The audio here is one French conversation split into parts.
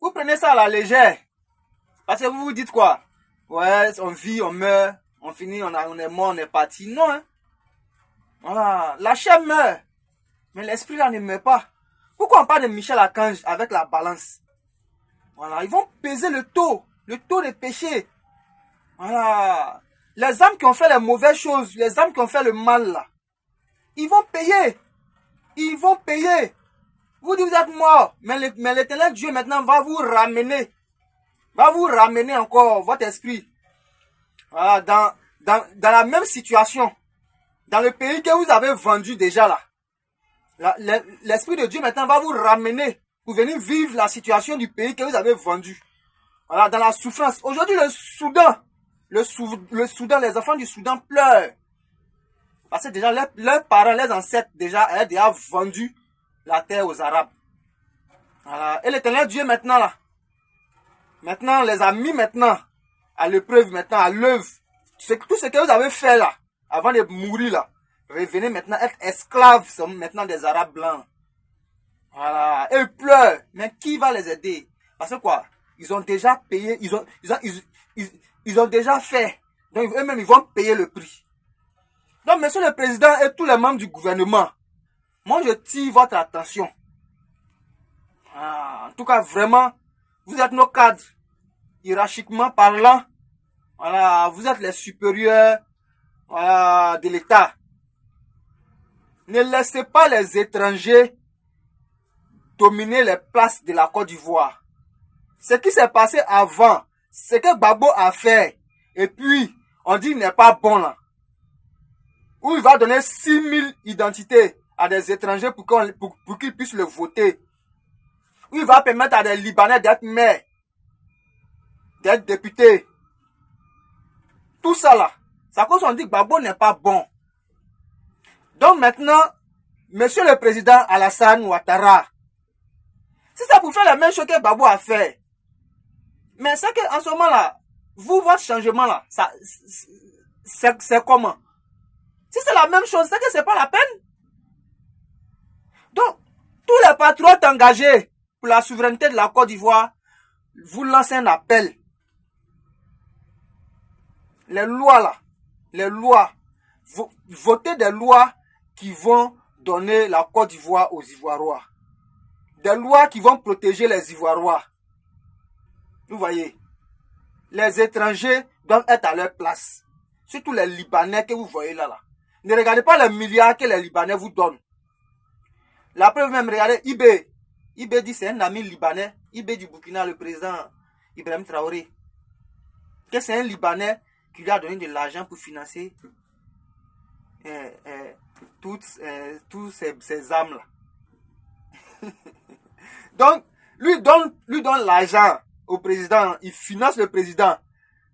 Vous prenez ça à la légère. Parce que vous vous dites quoi? Ouais, on vit, on meurt, on finit, on est mort, on est parti. Non, hein. Voilà. La chair meurt. Mais l'esprit là ne meurt pas. Pourquoi on parle de Michel Archange avec la balance? Voilà. Ils vont peser le taux des péchés. Voilà. Les âmes qui ont fait les mauvaises choses, les âmes qui ont fait le mal là, ils vont payer. Ils vont payer. Vous dites vous êtes mort. Mais l'éternel Dieu maintenant va vous ramener. Va vous ramener encore votre esprit. Voilà, dans la même situation. Dans le pays que vous avez vendu déjà là. L'esprit de Dieu maintenant va vous ramener pour venir vivre la situation du pays que vous avez vendu. Voilà, dans la souffrance. Aujourd'hui, le Soudan, les enfants du Soudan pleurent. Parce que déjà, leurs parents, les ancêtres, avaient déjà vendu la terre aux Arabes. Voilà. Et l'éternel Dieu maintenant là. Maintenant, les a mis maintenant à l'épreuve, maintenant à l'œuvre. Tout ce que vous avez fait là, avant de mourir là, revenez maintenant être esclaves maintenant des Arabes blancs. Voilà. Et ils pleurent. Mais qui va les aider? Parce que quoi? Ils ont déjà payé, ils ont déjà fait. Donc eux-mêmes, ils vont payer le prix. Donc, monsieur le président et tous les membres du gouvernement, moi je tire votre attention. En tout cas, vraiment, vous êtes nos cadres. Hiérarchiquement parlant, voilà, vous êtes les supérieurs, voilà, de l'État. Ne laissez pas les étrangers dominer les places de la Côte d'Ivoire. Ce qui s'est passé avant, ce que Gbagbo a fait, et puis on dit qu'il n'est pas bon là. Où il va donner 6000 identités à des étrangers pour qu'ils puissent le voter. Où il va permettre à des Libanais d'être maires, d'être députés. Tout ça là, c'est à cause qu'on dit que Gbagbo n'est pas bon. Donc maintenant, monsieur le président Alassane Ouattara, si c'est pour faire la même chose que Gbagbo a fait, mais c'est qu'en ce moment là, vous, votre changement là, c'est comment? Si c'est la même chose, c'est que c'est pas la peine. Donc, tous les patriotes engagés pour la souveraineté de la Côte d'Ivoire, vous lancez un appel. Les lois là, votez des lois qui vont donner la Côte d'Ivoire aux Ivoirois. Des lois qui vont protéger les Ivoirois. Vous voyez, les étrangers doivent être à leur place. Surtout les Libanais que vous voyez là. Ne regardez pas les milliards que les Libanais vous donnent. La preuve même, regardez, Ibé dit c'est un ami libanais. Ibé du Burkina, le président Ibrahim Traoré. Que c'est un Libanais qui lui a donné de l'argent pour financer toutes ces âmes là. Donc, lui donne l'argent au président. Il finance le président.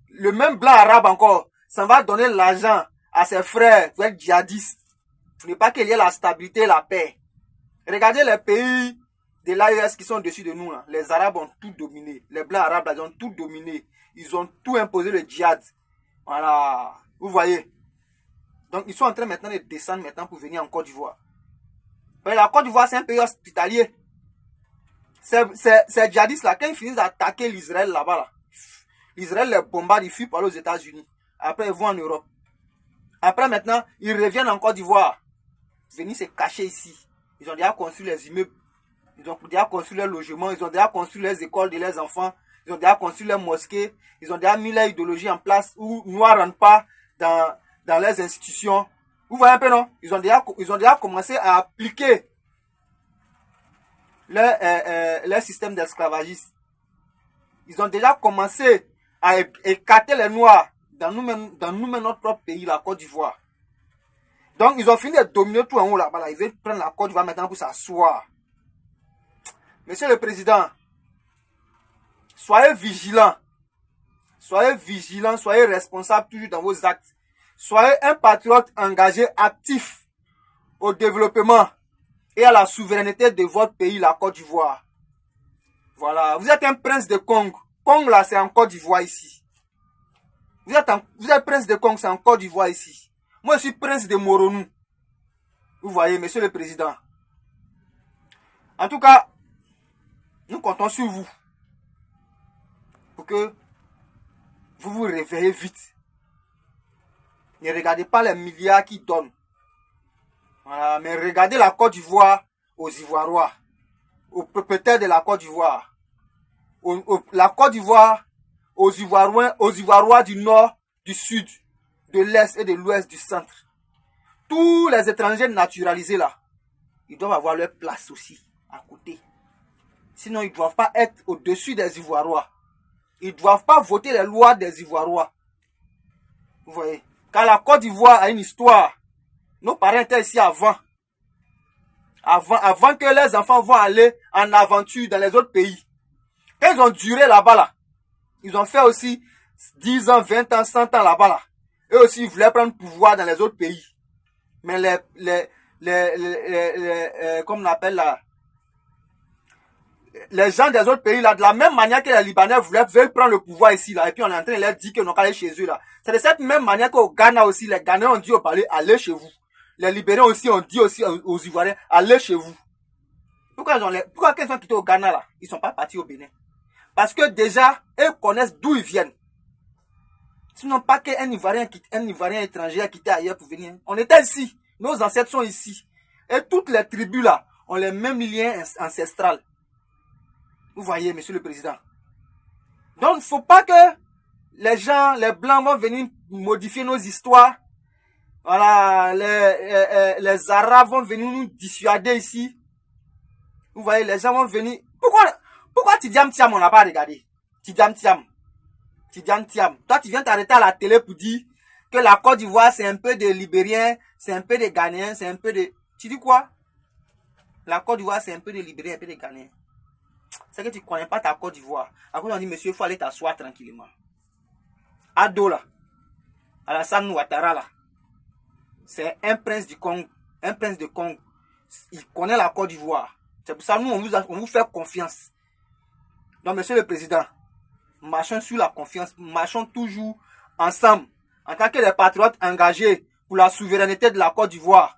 Le même blanc arabe encore, ça va donner l'argent à ses frères pour être djihadistes. Pour ne pas qu'il y ait la stabilité et la paix. Regardez les pays de l'AES qui sont au-dessus de nous. Là. Les Arabes ont tout dominé. Les blancs arabes, là, ils ont tout dominé. Ils ont tout imposé le djihad. Voilà. Vous voyez. Donc, ils sont en train maintenant de descendre maintenant pour venir en Côte d'Ivoire. Mais la Côte d'Ivoire, c'est un pays hospitalier. Ces djihadistes là, quand ils finissent d'attaquer l'Israël là-bas, là, l'Israël les bombarde, ils fuient pour aller aux États-Unis. Après, ils vont en Europe. Après, maintenant, ils reviennent en Côte d'Ivoire. Venir se cacher ici. Ils ont déjà construit les immeubles. Ils ont déjà construit leurs logements. Ils ont déjà construit les écoles de leurs enfants. Ils ont déjà construit leurs mosquées. Ils ont déjà mis leur idéologie en place où Noirs ne rentrent pas dans leurs institutions. Vous voyez un peu, non? Ils ont déjà commencé à appliquer leur système d'esclavagisme. Ils ont déjà commencé à écarter les Noirs dans nous-mêmes, notre propre pays, la Côte d'Ivoire. Donc, ils ont fini de dominer tout en haut là-bas. Ils veulent prendre la Côte d'Ivoire maintenant pour s'asseoir. Monsieur le Président, soyez vigilants. Soyez vigilants, soyez responsables toujours dans vos actes. Soyez un patriote engagé, actif au développement et à la souveraineté de votre pays, la Côte d'Ivoire. Voilà, vous êtes un prince de Congo. Congo là, c'est en Côte d'Ivoire ici. Vous êtes prince de Congo, c'est en Côte d'Ivoire ici. Moi, je suis prince de Moronou. Vous voyez, monsieur le président. En tout cas, nous comptons sur vous. pour que vous vous réveillez vite. Ne regardez pas les milliards qu'ils donnent. Voilà, mais regardez la Côte d'Ivoire aux Ivoirois, aux propriétaires de la Côte d'Ivoire. La Côte d'Ivoire aux Ivoirois du nord, du sud, de l'est et de l'ouest du centre. Tous les étrangers naturalisés là, ils doivent avoir leur place aussi à côté. Sinon, ils ne doivent pas être au-dessus des Ivoirois. Ils ne doivent pas voter les lois des Ivoirois. Vous voyez? Car la Côte d'Ivoire a une histoire. Nos parents étaient ici avant. Avant que les enfants vont aller en aventure dans les autres pays. Quand ils ont duré là-bas, là, ils ont fait aussi 10 ans, 20 ans, 100 ans là-bas. Là. Eux aussi, ils voulaient prendre pouvoir dans les autres pays. Mais comme on appelle là, les gens des autres pays là, de la même manière que les Libanais veulent prendre le pouvoir ici là, et puis on est en train de leur dire qu'ils n'ont qu'à aller chez eux là. C'est de cette même manière qu'au Ghana aussi, les Ghanais ont dit au palais, allez chez vous. Les Libériens aussi ont dit aussi aux Ivoiriens, allez chez vous. Pourquoi quand ils sont quittés au Ghana là, ils sont pas partis au Bénin? Parce que déjà, eux connaissent d'où ils viennent. Sinon pas qu'un Ivoirien étranger a quitté ailleurs pour venir. On était ici, nos ancêtres sont ici. Et toutes les tribus là ont les mêmes liens ancestraux. Vous voyez, monsieur le président. Donc, il ne faut pas que les gens, les blancs vont venir modifier nos histoires. Voilà, les Arabes vont venir nous dissuader ici. Vous voyez, les gens vont venir. Pourquoi Tidiane Thiam, on n'a pas regardé? Tidiane Thiam. Toi, tu viens t'arrêter à la télé pour dire que la Côte d'Ivoire, c'est un peu de Libériens, c'est un peu de Ghanéens, c'est un peu de... Tu dis quoi? La Côte d'Ivoire, c'est un peu de Libériens, un peu de Ghanéens. C'est que tu ne connais pas ta Côte d'Ivoire. Après, on dit, monsieur, il faut aller t'asseoir tranquillement. Ado, là, Alassane Ouattara, là, c'est un prince du Congo, un prince de Congo. Il connaît la Côte d'Ivoire. C'est pour ça que nous, on vous fait confiance. Donc, monsieur le président, marchons sur la confiance, marchons toujours ensemble, en tant que des patriotes engagés pour la souveraineté de la Côte d'Ivoire.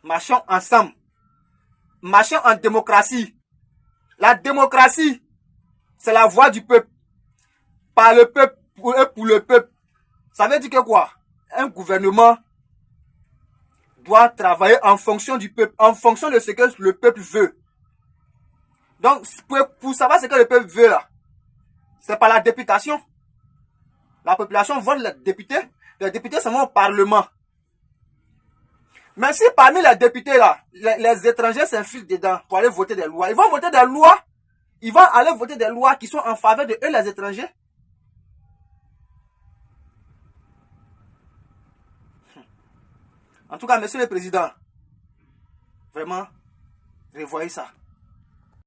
Marchons ensemble. Marchons en démocratie. La démocratie, c'est la voix du peuple. Par le peuple et pour le peuple. Ça veut dire que quoi? Un gouvernement doit travailler en fonction du peuple, en fonction de ce que le peuple veut. Donc, pour savoir ce que le peuple veut là, c'est pas la députation. La population vote les députés sont au Parlement. Mais si parmi les députés là, les étrangers s'infiltrent dedans pour aller voter des lois, ils vont voter des lois, ils vont aller voter des lois qui sont en faveur de eux les étrangers. En tout cas, monsieur le président, vraiment, revoyez ça.